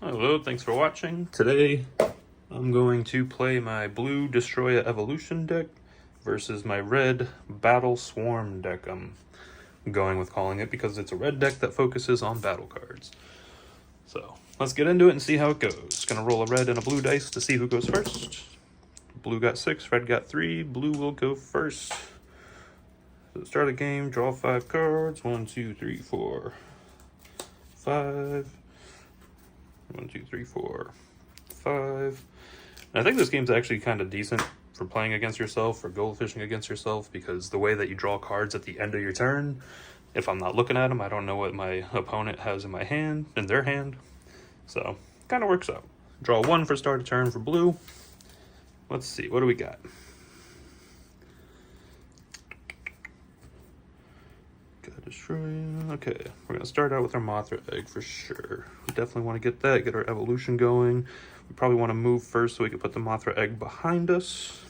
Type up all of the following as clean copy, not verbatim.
Hello, thanks for watching. Today, I'm going to play my blue Destoroyah Evolution deck versus my red Battle Swarm deck. I'm going with calling it because it's a red deck that focuses on battle cards. So, let's get into it and see how it goes. Gonna roll a red and a blue dice to see who goes first. Blue got 6, red got 3. Blue will go first. So start the game, draw 5 cards. 1, 2, 3, 4, 5. 1, 2, 3, 4, 5. And I think this game's actually kind of decent for playing against yourself, or goldfishing against yourself, because the way that you draw cards at the end of your turn, if I'm not looking at them, I don't know what my opponent has in my hand, in their hand. So, kind of works out. Draw 1 for start of turn for blue. Let's see, what do we got? Okay, we're going to start out with our Mothra egg for sure. We definitely want to get our evolution going. We probably want to move first so we can put the Mothra egg behind us.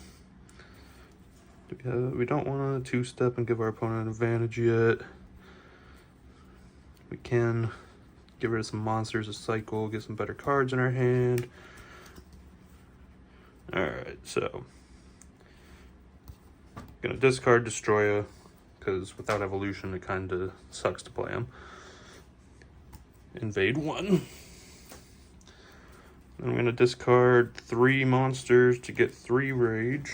We don't want to two-step and give our opponent an advantage yet. We can get rid of some monsters, a cycle, get some better cards in our hand. Alright, so I'm going to discard Destoroyah, because without evolution it kind of sucks to play him. Invade 1. Then I'm going to discard 3 monsters to get 3 rage.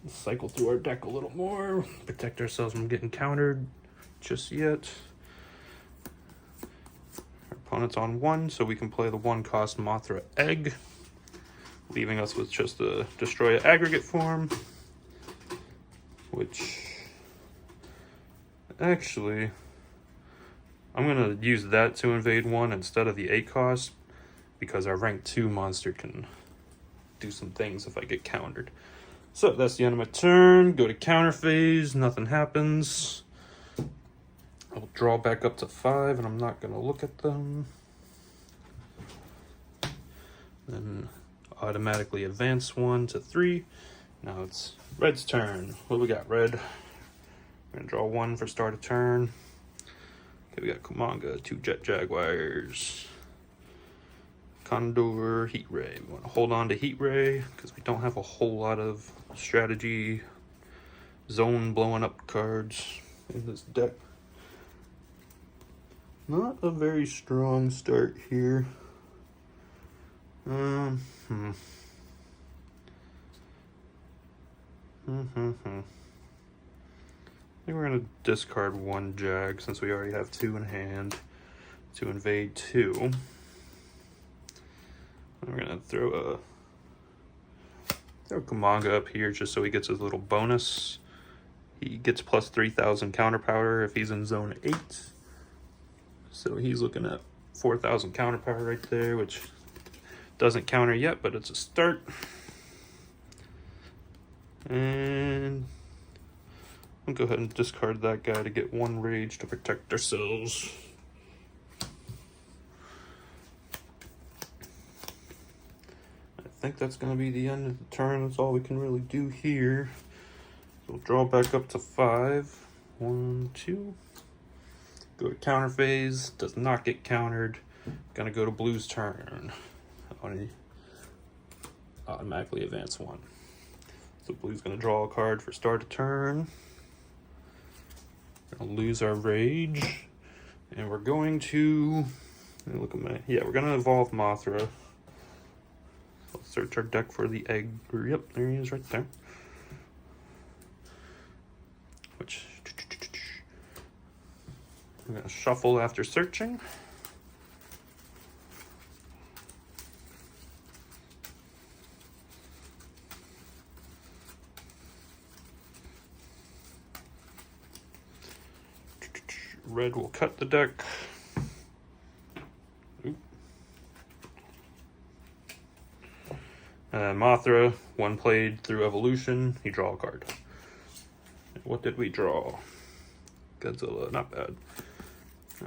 Cycle through our deck a little more. Protect ourselves from getting countered just yet. Our opponent's on 1, so we can play the 1-cost Mothra egg, leaving us with just the Destoroyah aggregate form, which actually, I'm going to use that to invade 1 instead of the 8-cost, because our rank 2 monster can do some things if I get countered. So that's the end of my turn. Go to counter phase, nothing happens. I'll draw back up to 5, and I'm not going to look at them. Then automatically advance 1 to 3. Now it's red's turn. What do we got, red? We're going to draw 1 for start of turn. Okay, we got Kumanga, 2 Jet Jaguars, Condor, Heat Ray. We want to hold on to Heat Ray because we don't have a whole lot of strategy zone blowing up cards in this deck. Not a very strong start here. I think we're going to discard 1 Jag since we already have 2 in hand to invade 2. And we're going to throw Kumanga up here just so he gets his little bonus. He gets plus 3,000 counter power if he's in zone 8. So he's looking at 4,000 counter power right there, which doesn't counter yet, but it's a start. And we'll go ahead and discard that guy to get 1 rage to protect ourselves. I think that's going to be the end of the turn. That's all we can really do here. So we'll draw back up to 5. 1, 2. Go to counter phase. Does not get countered. Gonna go to blue's turn. Automatically advance 1. So blue's going to draw a card for start of turn. We're going to lose our rage. And we're going to, look at my, yeah, we're going to evolve Mothra. Let's search our deck for the egg. Yep, there he is right there. Which, I'm going to shuffle after searching. Red will cut the deck. Mothra, 1 played through evolution, he draw a card. What did we draw? Godzilla, not bad.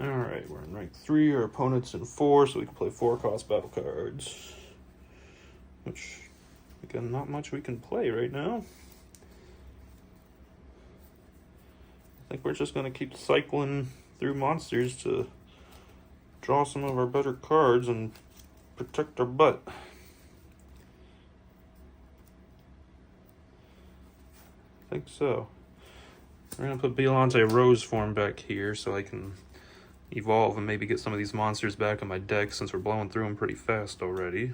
Alright, we're in rank 3, our opponent's in 4, so we can play 4-cost battle cards. Which, again, not much we can play right now. I think we're just going to keep cycling through monsters to draw some of our better cards and protect our butt. I think so. We're gonna put Beyonce Rose form back here so I can evolve and maybe get some of these monsters back in my deck since we're blowing through them pretty fast already.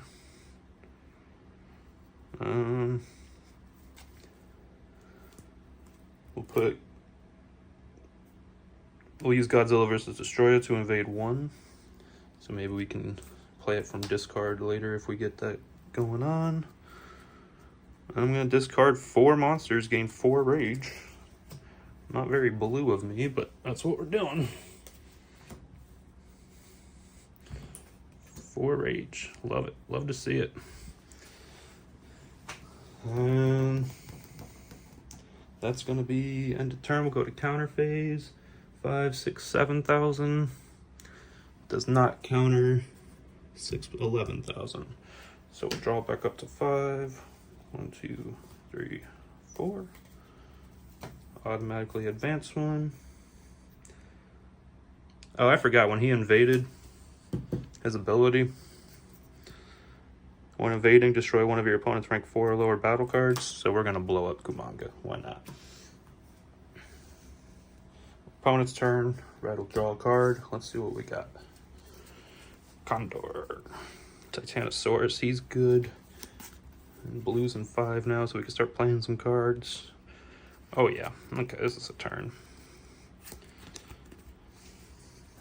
We'll use Godzilla versus Destoroyah to invade 1. So maybe we can play it from discard later if we get that going on. I'm going to discard 4 monsters, gain 4 rage. Not very blue of me, but that's what we're doing. 4 rage. Love it. Love to see it. And that's going to be end of turn. We'll go to counter phase. 5, 6, 7,000. Does not counter 11,000. So we'll draw back up to 5. 1, 2, 3, 4. Automatically advance 1. Oh, I forgot when he invaded his ability. When invading, destroy one of your opponent's rank 4 or lower battle cards. So we're gonna blow up Kumanga. Why not? Opponent's turn. Red will draw a card. Let's see what we got. Condor. Titanosaurus, he's good. And blue's in 5 now, so we can start playing some cards. Oh yeah, okay, this is a turn.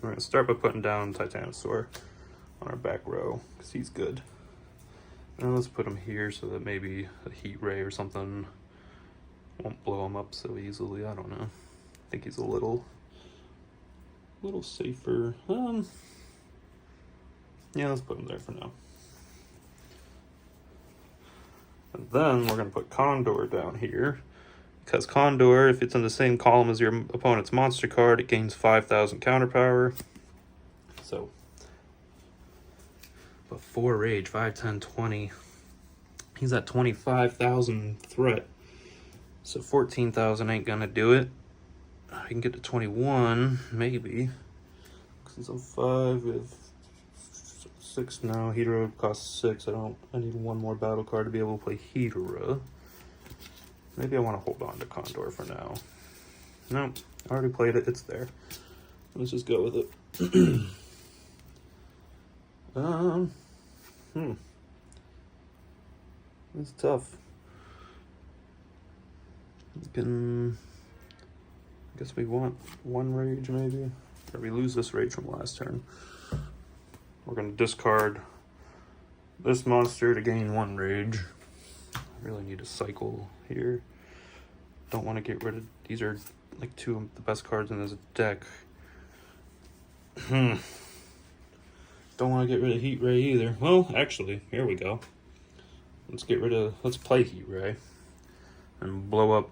We're gonna start by putting down Titanosaur on our back row, because he's good. Now let's put him here so that maybe a heat ray or something won't blow him up so easily. I don't know. I think he's a little safer. Yeah, let's put him there for now. And then we're gonna put Condor down here. Because Condor, if it's in the same column as your opponent's monster card, it gains 5,000 counter power. So, but 4 rage, 5, 10, 20. He's at 25,000 threat. So 14,000 ain't gonna do it. I can get to 21, maybe. Because he's on 5 with 6 now. Hedorah costs 6. I need 1 more battle card to be able to play Hedorah. Maybe I want to hold on to Condor for now. No, I already played it. It's there. Let's just go with it. It's tough. I guess we want 1 rage maybe. Or we lose this rage from last turn. We're going to discard this monster to gain 1 rage. I really need a cycle here. Don't want to get rid of... These are like 2 of the best cards in this deck. Don't want to get rid of Heat Ray either. Well, actually, here we go. Let's play Heat Ray. And blow up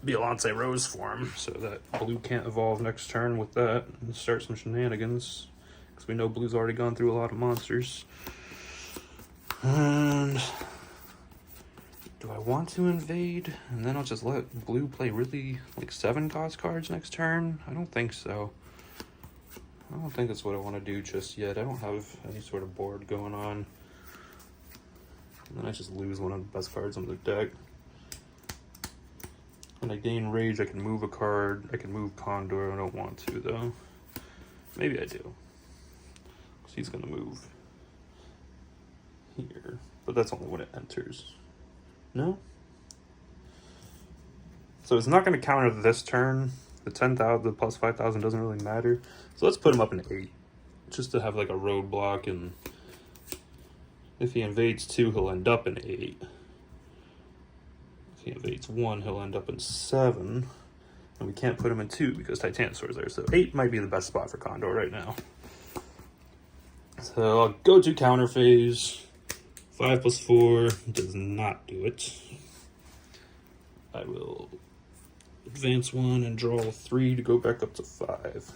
Beyonce Rose form so that blue can't evolve next turn with that. And start some shenanigans. Because we know blue's already gone through a lot of monsters. And... do I want to invade? And then I'll just let blue play really, like, 7 cost cards next turn? I don't think so. I don't think that's what I want to do just yet. I don't have any sort of board going on. And then I just lose one of the best cards on the deck. When I gain rage, I can move a card. I can move Condor. I don't want to, though. Maybe I do. Because he's going to move here. But that's only when it enters. No? So it's not going to counter this turn. The 10,000, the plus 5,000 doesn't really matter. So let's put him up in 8. Just to have like a roadblock, and if he invades 2, he'll end up in 8. If he invades 1, he'll end up in 7. And we can't put him in 2 because Titanosaur's there. So 8 might be the best spot for Condor right now. So I'll go to counter phase. 5 plus 4 does not do it. I will advance 1 and draw 3 to go back up to 5.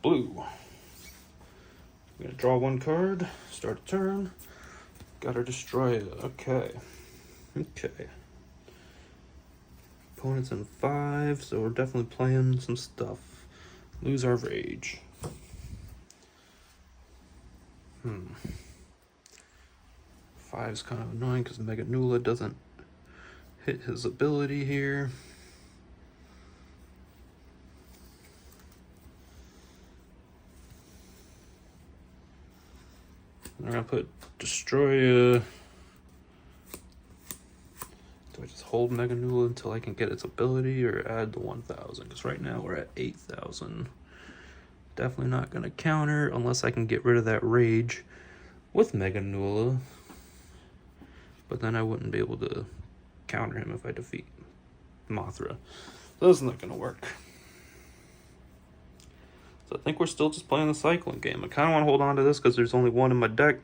Blue. I'm gonna draw 1 card, start a turn. Got our Destoroyah. Okay. Opponent's in 5, so we're definitely playing some stuff. Lose our rage. Five's kind of annoying because Mega Nula doesn't hit his ability here. I'm gonna put Destoroyah. Do I just hold Mega Nula until I can get its ability, or add the 1,000? Because right now we're at 8,000. Definitely not gonna counter unless I can get rid of that rage with Mega Nula. But then I wouldn't be able to counter him if I defeat Mothra. So that's not gonna work. So I think we're still just playing the cycling game. I kind of want to hold on to this because there's only one in my deck,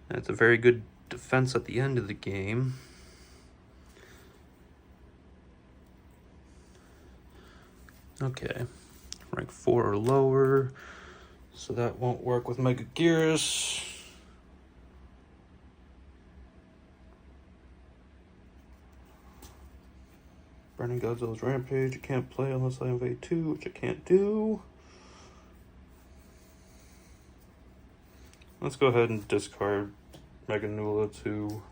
and it's a very good defense at the end of the game. Okay, rank 4 or lower, so that won't work with Mega Gearus. Burning Godzilla's Rampage, I can't play unless I invade 2, which I can't do. Let's go ahead and discard Mega Nula to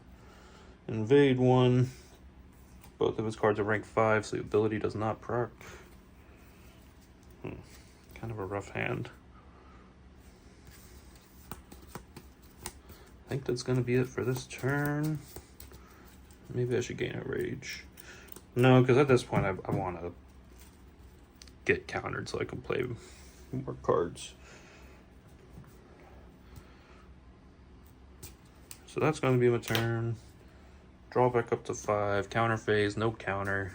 invade 1. Both of his cards are rank 5, so the ability does not proc. Kind of a rough hand. I think that's going to be it for this turn. Maybe I should gain a rage. No, because at this point I want to get countered so I can play more cards. So that's going to be my turn. Draw back up to 5. Counter phase, no counter.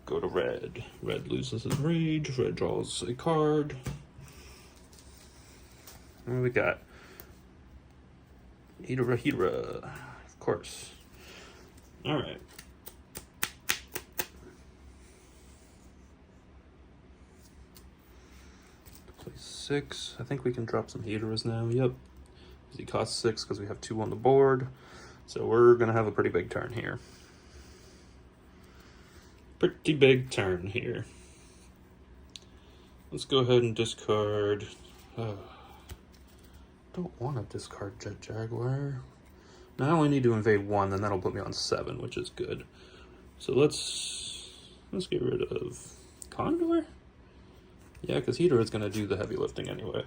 Go to red. Red loses his rage. Red draws a card. And we got Hedorah, of course. All right. Play 6. I think we can drop some Hedorahs now. Yep. He costs 6 because we have 2 on the board. So we're going to have a pretty big turn here. Pretty big turn here. Let's go ahead and discard. Don't want to discard Jet Jaguar. Now I only need to invade 1, then that'll put me on 7, which is good. So let's get rid of Condor. Yeah, because Hedorah is going to do the heavy lifting anyway.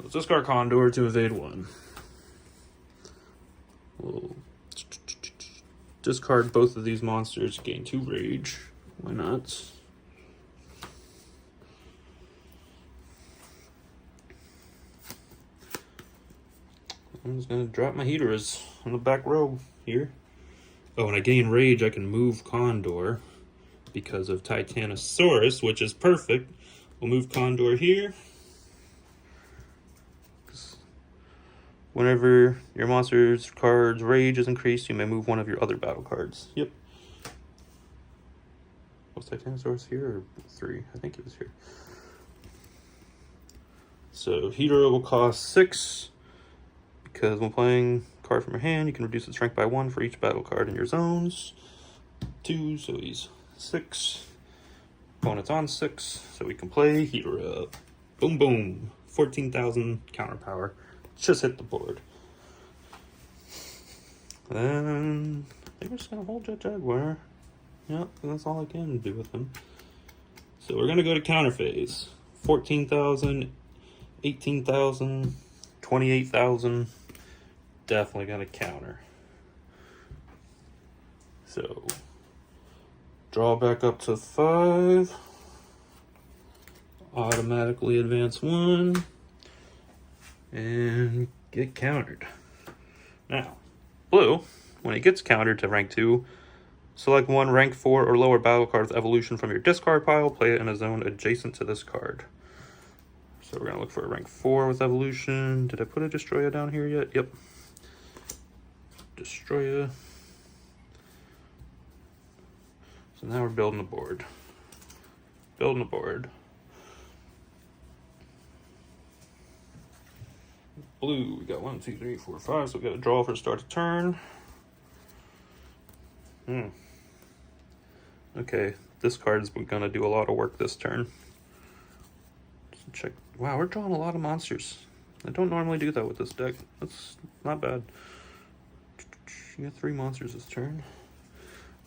Let's discard Condor to evade 1. We'll discard both of these monsters, gain 2 rage. Why not? I'm just gonna drop my Hedorahs on the back row here. Oh, and I gain rage, I can move Condor because of Titanosaurus, which is perfect. We'll move Condor here. Whenever your monster's card's rage is increased, you may move one of your other battle cards. Yep. Was Titanosaurus here or 3? I think it was here. So Hedorah will cost 6, because when playing a card from your hand, you can reduce its strength by 1 for each battle card in your zones. 2, so he's 6. Opponent's on 6, so we can play Hedorah. Boom, boom. 14,000 counter power. Just hit the board. Then I think we're just gonna hold Jet Jaguar. Yep, that's all I can do with him. So we're gonna go to counter phase. 14,000, 18,000, 28,000. Definitely gonna counter. So draw back up to 5. Automatically advance 1. And get countered. Now, blue, when it gets countered to rank 2, select 1 rank 4 or lower battle card's evolution from your discard pile, play it in a zone adjacent to this card. So we're going to look for a rank 4 with evolution. Did I put a Destoroyah down here yet? Yep. Destoroyah. So now we're building a board. Building a board. Blue, we got 1, 2, 3, 4, 5, so we got a draw for start of turn. Okay, this card's gonna do a lot of work this turn. Check. Wow, we're drawing a lot of monsters. I don't normally do that with this deck. That's not bad. You got 3 monsters this turn.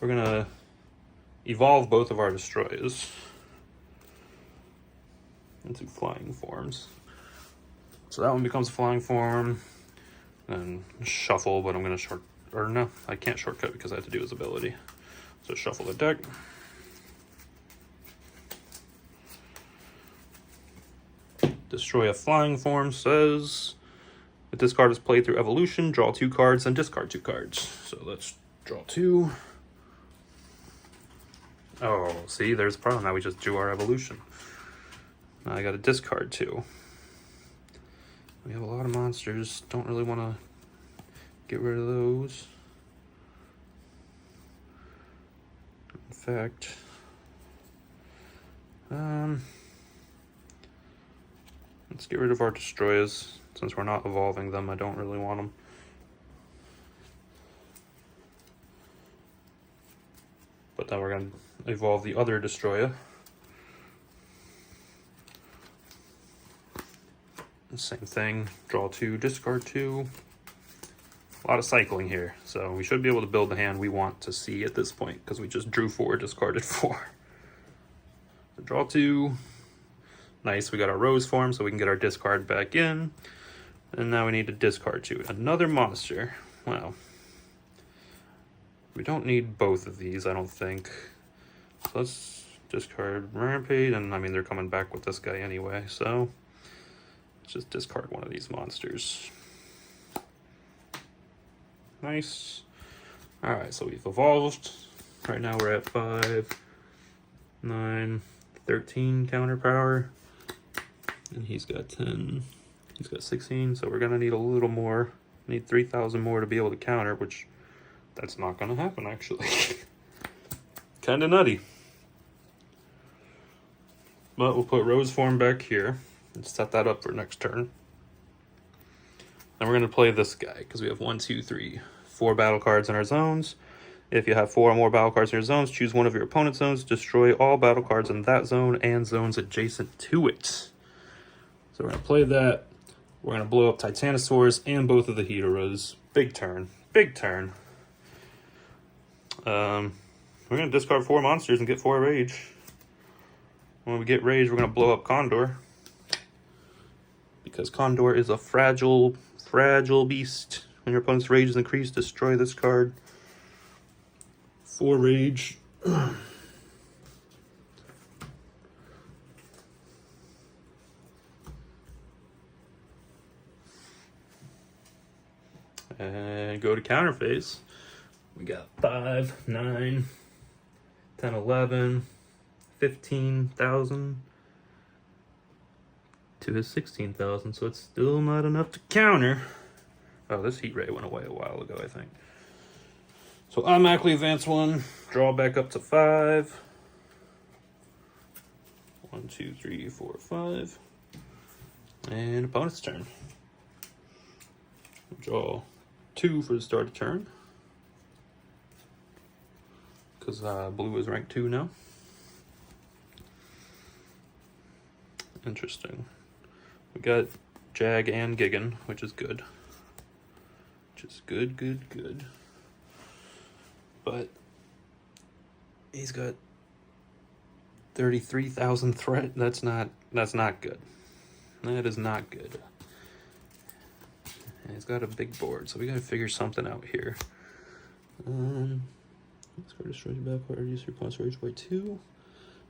We're gonna evolve both of our Destroyers into flying forms. So that one becomes a flying form. And shuffle, but I'm gonna or no, I can't shortcut because I have to do his ability. So shuffle the deck. Destroy a flying form says, if this card is played through evolution, draw 2 cards and discard 2 cards. So let's draw 2. Oh, see, there's a problem. Now we just drew our evolution. Now I got to discard 2. We have a lot of monsters. Don't really want to get rid of those. In fact, let's get rid of our Destroyers. Since we're not evolving them, I don't really want them. But then we're going to evolve the other Destroyer. Same thing, draw 2, discard 2. A lot of cycling here, so we should be able to build the hand we want to see at this point, because we just drew 4, discarded 4. So draw 2. Nice, we got our rose form, so we can get our discard back in. And now we need to discard 2. Another monster. Wow. We don't need both of these, I don't think. So let's discard Rampage, and I mean, they're coming back with this guy anyway, so let's just discard one of these monsters. Nice. Alright, so we've evolved. Right now we're at 5, 9, 13 counter power. And he's got 10. He's got 16, so we're going to need a little more. Need 3,000 more to be able to counter, which that's not going to happen, actually. Kind of nutty. But we'll put Rose form back here and set that up for next turn. Then we're going to play this guy, because we have 1, 2, 3, 4 battle cards in our zones. If you have 4 or more battle cards in your zones, choose one of your opponent's zones, destroy all battle cards in that zone and zones adjacent to it. So we're going to play that. We're going to blow up Titanosaurs and both of the Hedorahs. Big turn. Big turn. We're going to discard 4 monsters and get 4 rage. When we get rage, we're going to blow up Condor. Because Condor is a fragile beast. When your opponent's rage is increased, destroy this card. 4 rage. And go to counter phase. We got 5, 9, 10, 11, 15,000 to his 16,000, so it's still not enough to counter. Oh, this heat ray went away a while ago, I think. So automatically advance 1, draw back up to 5. 1, 2, 3, 4, 5. And opponent's turn. Draw 2 for the start of turn. Because blue is ranked 2 now. Interesting. We got Jag and Gigan, which is good. Good. But he's got 33,000 threat. That's not good. That is not good. And he's got a big board, so we gotta figure something out here. Let's go destroy your battle card, reduce your opponent's rage by 2.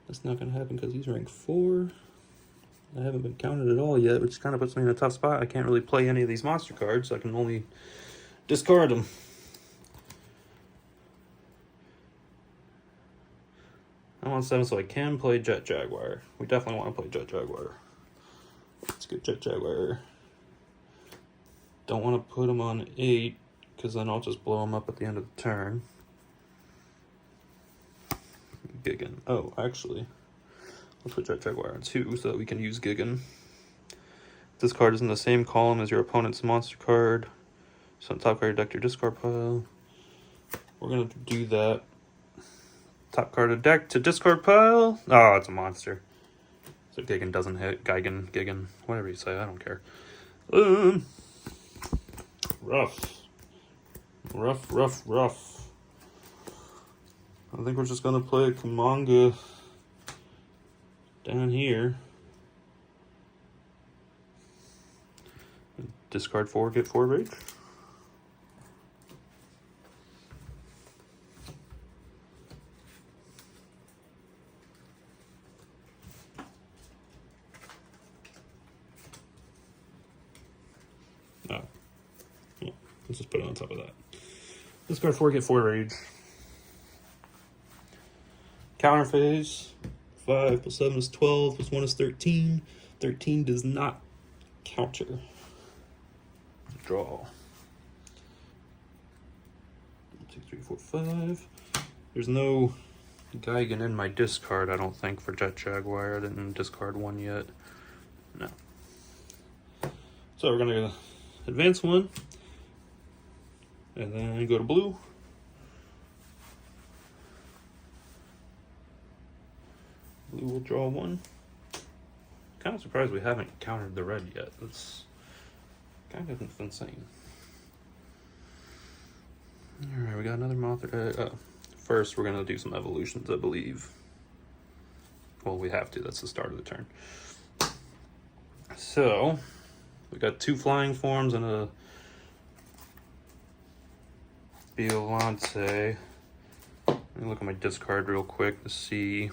That's not gonna happen because he's ranked 4. I haven't been counted at all yet, which kind of puts me in a tough spot. I can't really play any of these monster cards, so I can only discard them. I'm on 7, so I can play Jet Jaguar. We definitely want to play Jet Jaguar. Let's get Jet Jaguar. Don't want to put him on 8, because then I'll just blow him up at the end of the turn. Gigan. Oh, actually, let's put Jet Jaguar on 2 so that we can use Gigan. This card is in the same column as your opponent's monster card. So on top card, deck your discard pile. We're going to do that. Top card of deck to discard pile. Oh, it's a monster. So Gigan doesn't hit. Gigan, whatever you say, I don't care. Um, rough. Rough. I think we're just gonna play Kamanga down here. Discard 4, get 4 rage. Oh. Yeah, let's just put it on top of that. Discard 4, get 4 rage. Counter phase. 5 plus 7 is 12, plus 1 is 13. 13 does not counter. Draw. 1, 2, 3, 4, 5. There's no Geigen in my discard, I don't think, for Jet Jaguar. I didn't discard one yet. No. So we're gonna advance 1. And then go to blue. Blue will draw 1. Kind of surprised we haven't countered the red yet. That's kind of insane. Alright, we got another Mothra. First, we're going to do some evolutions, I believe. Well, we have to. That's the start of the turn. So, we got 2 flying forms and a Violante. Let me look at my discard real quick to see.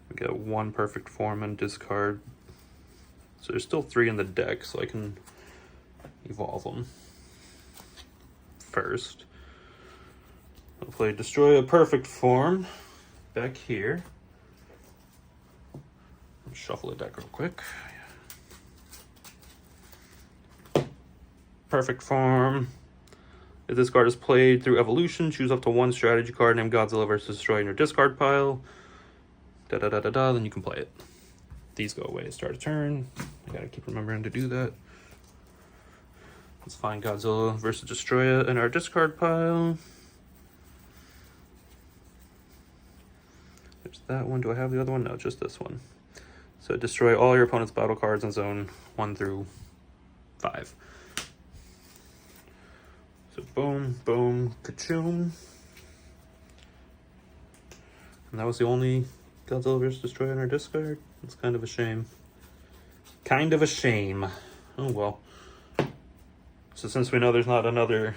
We got 1 perfect form and discard. So there's still 3 in the deck, so I can evolve them first. I'll play Destroy a perfect form back here. Shuffle the deck real quick. Perfect form. If this card is played through evolution, choose up to 1 strategy card named Godzilla versus Destroy in your discard pile. Then you can play it. These go away, start a turn. I gotta keep remembering to do that. Let's find Godzilla versus Destoroyah in our discard pile. There's that one. Do I have the other one? No, just this one. So destroy all your opponent's battle cards in zone 1 through 5. So boom, boom, ka-choom. And that was the only Godzilla vs. Destoroyah in our discard. It's kind of a shame. Kind of a shame. Oh well. So since we know there's not another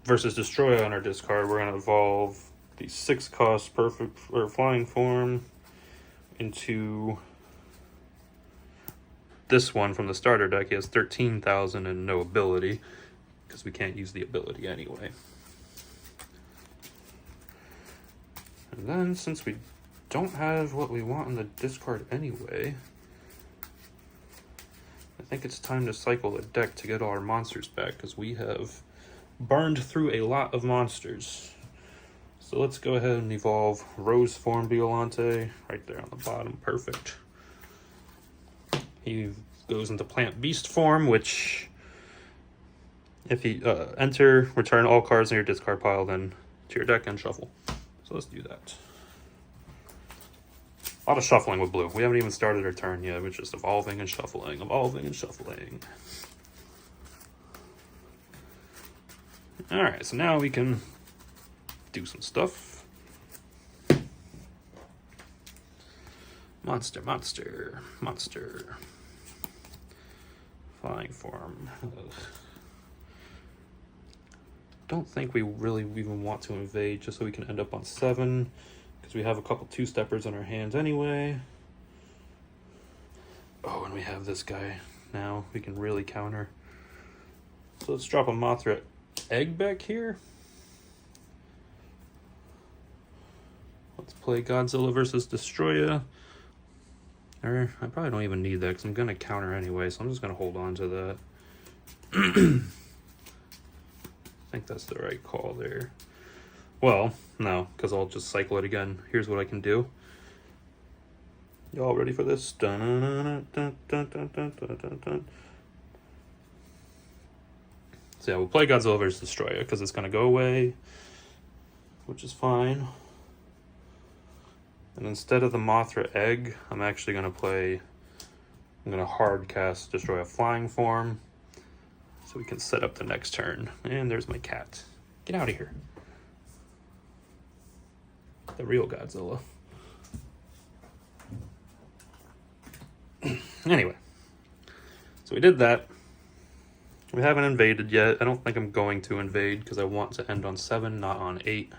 versus Destoroyah on our discard, we're gonna evolve the 6-cost perfect or flying form into this one from the starter deck. He has 13,000 and no ability because we can't use the ability anyway. And then since we don't have what we want in the discard anyway, I think it's time to cycle the deck to get all our monsters back because we have burned through a lot of monsters. So let's go ahead and evolve Rose Form Violante right there on the bottom. Perfect. He goes into Plant Beast form, which if he enter, return all cards in your discard pile, then to your deck and shuffle. So let's do that. A lot of shuffling with blue. We haven't even started our turn yet. We're just evolving and shuffling, evolving and shuffling. All right, so now we can do some stuff. Monster. Flying form. Don't think we really even want to invade just so we can end up on 7 because we have a couple 2-steppers in our hands anyway. Oh, and we have this guy now. We can really counter. So let's drop a Mothra egg back here. Let's play Godzilla versus Destoroyah. Or I probably don't even need that because I'm going to counter anyway, so I'm just going to hold on to that. I think that's the right call there. Well, no, because I'll just cycle it again. Here's what I can do. Y'all ready for this? Dun, dun, dun, dun, dun, dun, dun, dun. So yeah, we'll play Godzilla vs. Destoroyah because it's going to go away, which is fine. And instead of the Mothra egg, I'm actually going to hard cast Destroy a Flying Form so we can set up the next turn. And there's my cat. Get out of here. The real Godzilla. Anyway, so we did that. We haven't invaded yet. I don't think I'm going to invade because I want to end on 7, not on 8.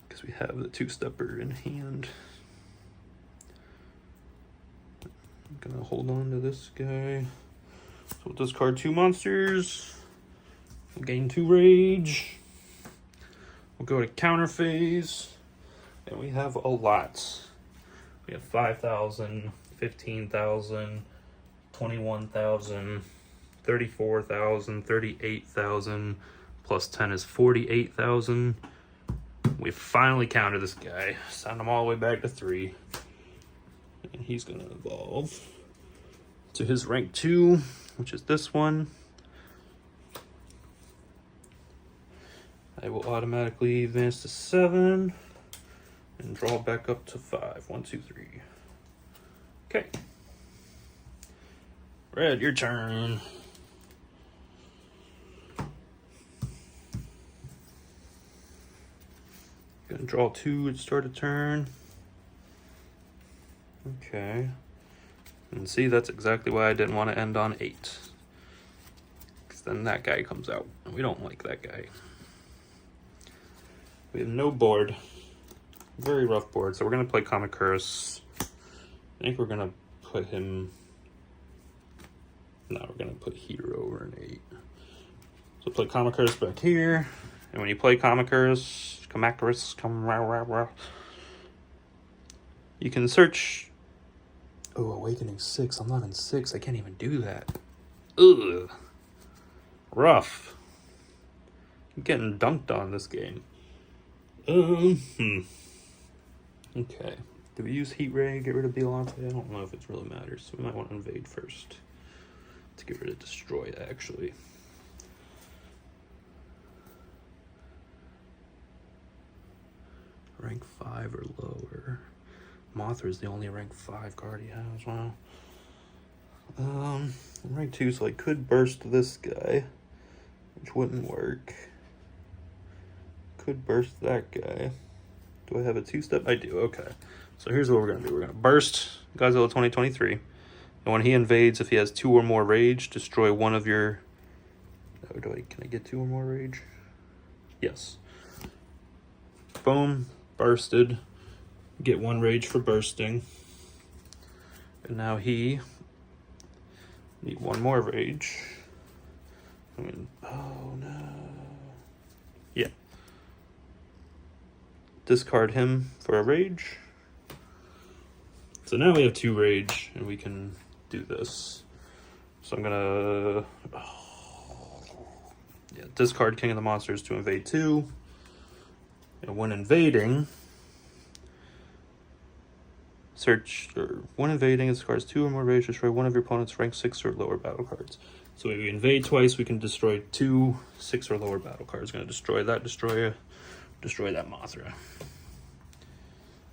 Because we have the 2-stepper in hand. I'm gonna hold on to this guy. So we'll discard 2 monsters. We'll gain 2 rage. We'll go to counter phase. And we have a lot. We have 5,000, 15,000, 21,000, 34,000, 38,000, plus 10 is 48,000. We finally countered this guy. Send him all the way back to 3. And he's gonna evolve to his rank 2, which is this one. I will automatically advance to 7 and draw back up to 5. 1, 2, 3. Okay. Red, your turn. Gonna draw 2 at start of turn. Okay. And see, that's exactly why I didn't want to end on 8. Because then that guy comes out. And we don't like that guy. We have no board. Very rough board. So we're going to play Comic Curse. I think we're going to put him... No, we're going to put Hedorah over an 8. So play Comic Curse back here. And when you play Comic Curse, you can search... Oh, Awakening 6. I'm not in 6. I can't even do that. Ugh. Rough. I'm getting dunked on this game. Okay. Do we use Heat Ray, get rid of Biollante? I don't know if it really matters. So we might want to invade first. To get rid of Destroy, actually. Rank 5 or lower. Mothra is the only rank 5 card he has. Wow. Rank 2, so I could burst this guy, which wouldn't work. Could burst that guy. Do I have a 2-step? I do. Okay. So here's what we're gonna do. We're gonna burst Godzilla 2023, and when he invades, if he has 2 or more rage, destroy one of your. Oh, can I get 2 or more rage? Yes. Boom. Bursted. Get 1 rage for bursting. And now he need 1 more rage. I mean, oh no. Yeah. Discard him for a rage. So now we have 2 rage and we can do this. So I'm gonna discard King of the Monsters to invade 2. And when invading, when invading, it discards 2 or more rage, destroy one of your opponent's rank 6 or lower battle cards. So if we invade twice, we can destroy 2 6 or lower battle cards. Gonna destroy that Destroyer, destroy that Mothra.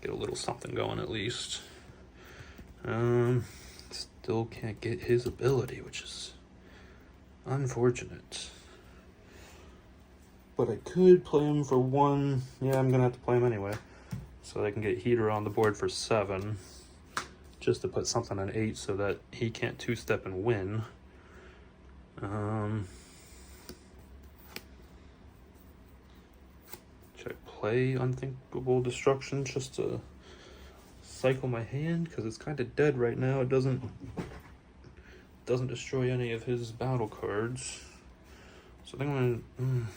Get a little something going at least. Still can't get his ability, which is unfortunate. But I could play him for 1. Yeah, I'm gonna have to play him anyway. So I can get Hedorah on the board for 7. Just to put something on 8 so that he can't 2-step and win. Should I play Unthinkable Destruction just to cycle my hand? Because it's kind of dead right now. It doesn't destroy any of his battle cards. So I think I'm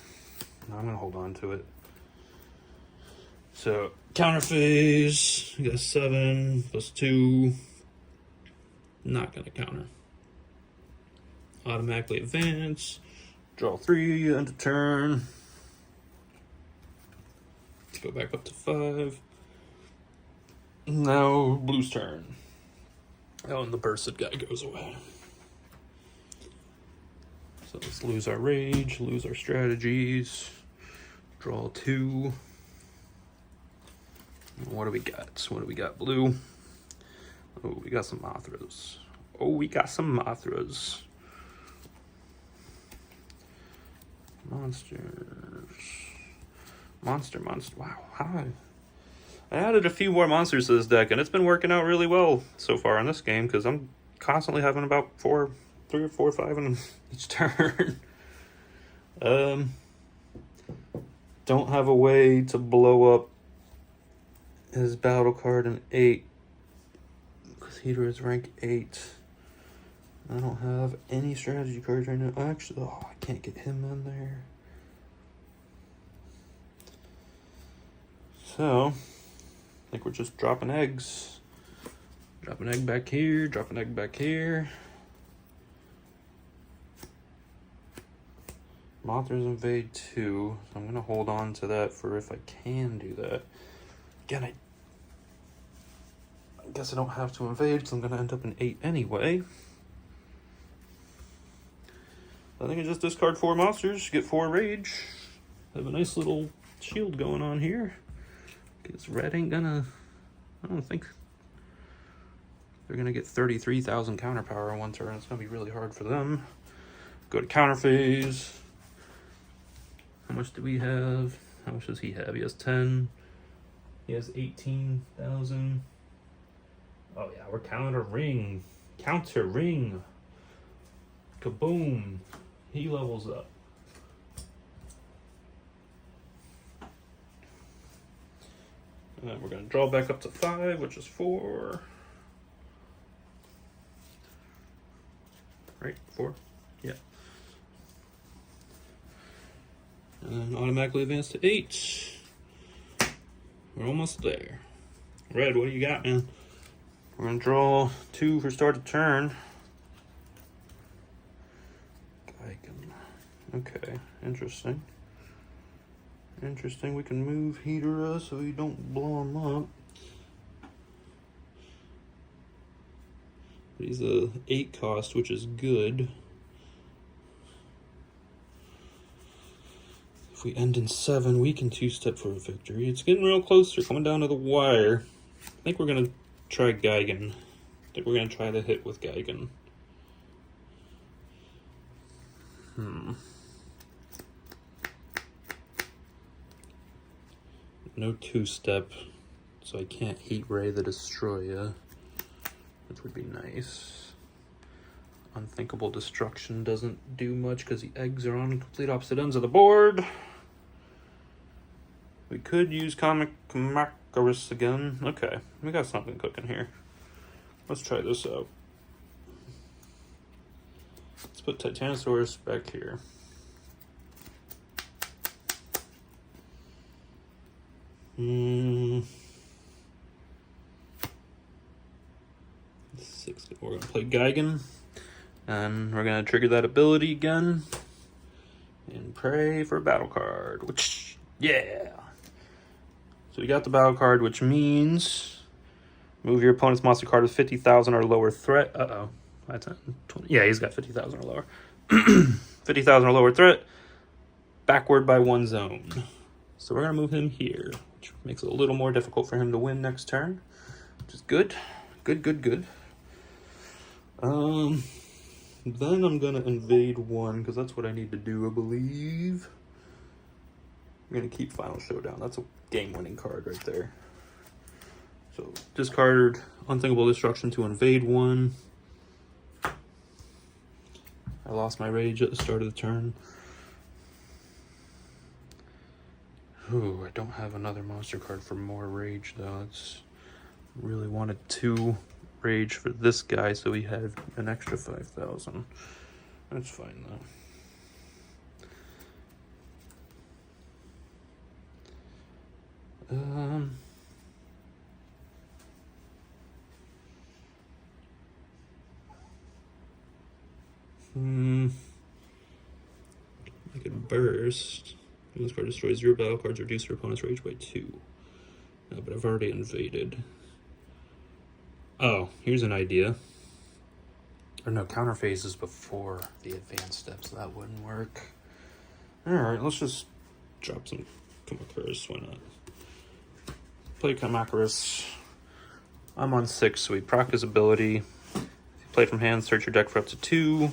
gonna hold on to it. So counter phase, we got 7 plus 2. Not gonna counter. Automatically advance. Draw 3 end of turn. Go back up to 5. Now blue's turn. Oh, and the bursted guy goes away. So let's lose our rage, lose our strategies. Draw 2. What do we got? What do we got, blue? Oh, we got some Mothras. Oh, we got some Mothras. Monsters. Monster. Wow, how I added a few more monsters to this deck, and it's been working out really well so far in this game, because I'm constantly having about 3 or 4 or 5 in each turn. Don't have a way to blow up his battle card in 8, because Hedorah is rank 8. I don't have any strategy cards right now. Actually, oh, I can't get him in there. So, I think we're just dropping eggs. Drop an egg back here, drop an egg back here. Mothras invade 2, so I'm going to hold on to that for if I can do that. Again, I guess I don't have to invade because I'm going to end up in 8 anyway. I think I just discard 4 monsters, get 4 rage. Have a nice little shield going on here. Because red ain't gonna... I don't think they're gonna get 33,000 counter power in one turn. It's gonna be really hard for them. Go to counter phase. How much do we have? How much does he have? He has 10. He has 18,000. Oh yeah, we're countering. Countering. Kaboom. He levels up. And then we're going to draw back up to 5, which is 4. Right? 4? Yeah. And then automatically advance to 8. We're almost there. Red, what do you got, man? We're going to draw 2 for start of turn. Okay, interesting. Interesting, we can move Hedorah so we don't blow him up. But he's a 8 cost, which is good. If we end in 7, we can 2-step for a victory. It's getting real close. We're coming down to the wire. I think we're going to try Geigen. I think we're going to try the hit with Geigen. No 2-step, so I can't Heat Ray the Destoroyah, which would be nice. Unthinkable Destruction doesn't do much because the eggs are on complete opposite ends of the board. We could use Comic Macaris again. Okay, we got something cooking here. Let's try this out. Let's put Titanosaurus back here. We're going to play Geigen, and we're going to trigger that ability again, and pray for a battle card, which, yeah! So we got the battle card, which means move your opponent's monster card with 50,000 or lower threat. Uh-oh. That's 20. Yeah, he's got 50,000 or lower. 50,000 or lower threat, backward by 1 zone. So we're going to move him here, which makes it a little more difficult for him to win next turn, which is good. Good. Then I'm going to invade 1, because that's what I need to do, I believe. I'm going to keep Final Showdown. That's a game-winning card right there. So, discard Unthinkable Destruction to invade 1. I lost my rage at the start of the turn. Ooh, I don't have another monster card for more rage, though. It's really wanted 2 rage for this guy, so he had an extra 5,000. That's fine, though. I could burst. When this card destroys your battle cards, reduce your opponent's rage by 2. No, but I've already invaded. Oh, here's an idea. Or no, counter phase is before the advanced step, so that wouldn't work. Alright, let's just drop some Kamakura's, why not? play Kamakuris. I'm on 6, so we proc his ability. If you play from hand, search your deck for up to 2.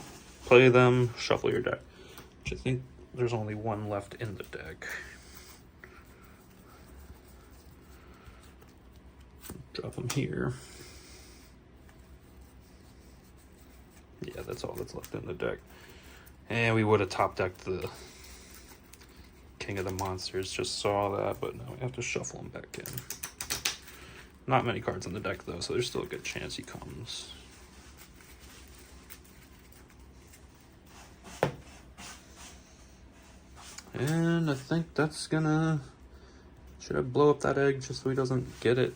Play them, shuffle your deck. Which I think there's only 1 left in the deck. Drop them here. Yeah, that's all that's left in the deck. And we would have top decked the King of the Monsters. Just saw that, but now we have to shuffle him back in. Not many cards in the deck, though, so there's still a good chance he comes. And I think that's gonna... Should I blow up that egg just so he doesn't get it?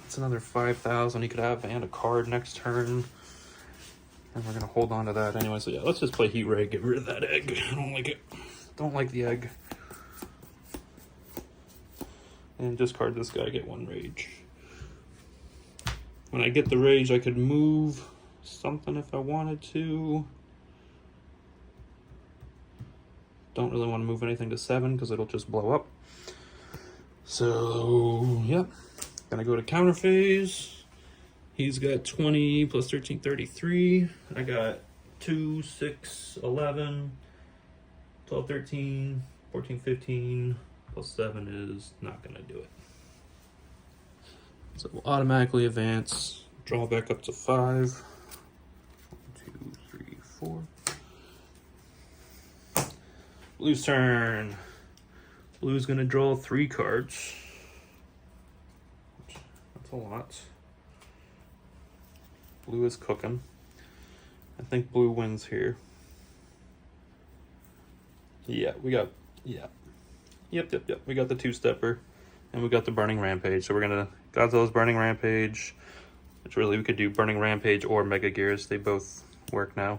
It's another 5,000 he could have and a card next turn. And we're gonna hold on to that anyway. So yeah, let's just play Heat Ray, get rid of that egg. I don't like it. Don't like the egg. And discard this guy, get 1 rage. When I get the rage, I could move something if I wanted to. Don't really want to move anything to 7 because it'll just blow up. So, yep. Gonna go to counter phase. He's got 20 plus 13, 33. I got 2, 6, 11, 12, 13, 14, 15. Plus 7 is not gonna do it. So we'll automatically advance. Draw back up to 5. 1, 2, 3, 4. Blue's turn. Blue's gonna draw 3 cards. That's a lot. Blue is cooking. I think blue wins here. Yeah, we got, yeah. Yep. We got the 2-stepper. And we got the Burning Rampage. So we're gonna, Godzilla's Burning Rampage. Which really we could do Burning Rampage or Mega Gears. They both work now.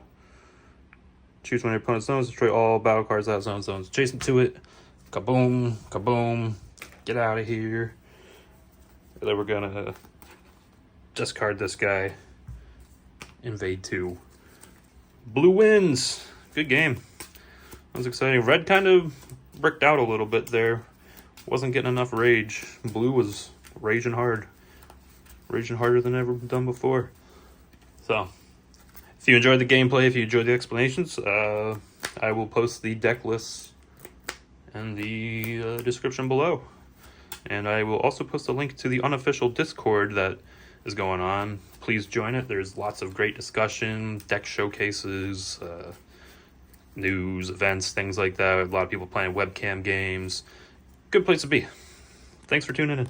Choose one of your opponent's zones, destroy all battle cards that have zones adjacent to it. Kaboom, kaboom. Get out of here. And then we're gonna discard this guy. Invade 2. Blue wins. Good game. That was exciting. Red kind of bricked out a little bit there. Wasn't getting enough rage. Blue was raging hard. Raging harder than ever done before. So, if you enjoyed the gameplay, if you enjoyed the explanations, I will post the deck lists in the description below. And I will also post a link to the unofficial Discord that is going on. Please join it. There's lots of great discussion, deck showcases, news, events, things like that. A lot of people playing webcam games. Good place to be. Thanks for tuning in.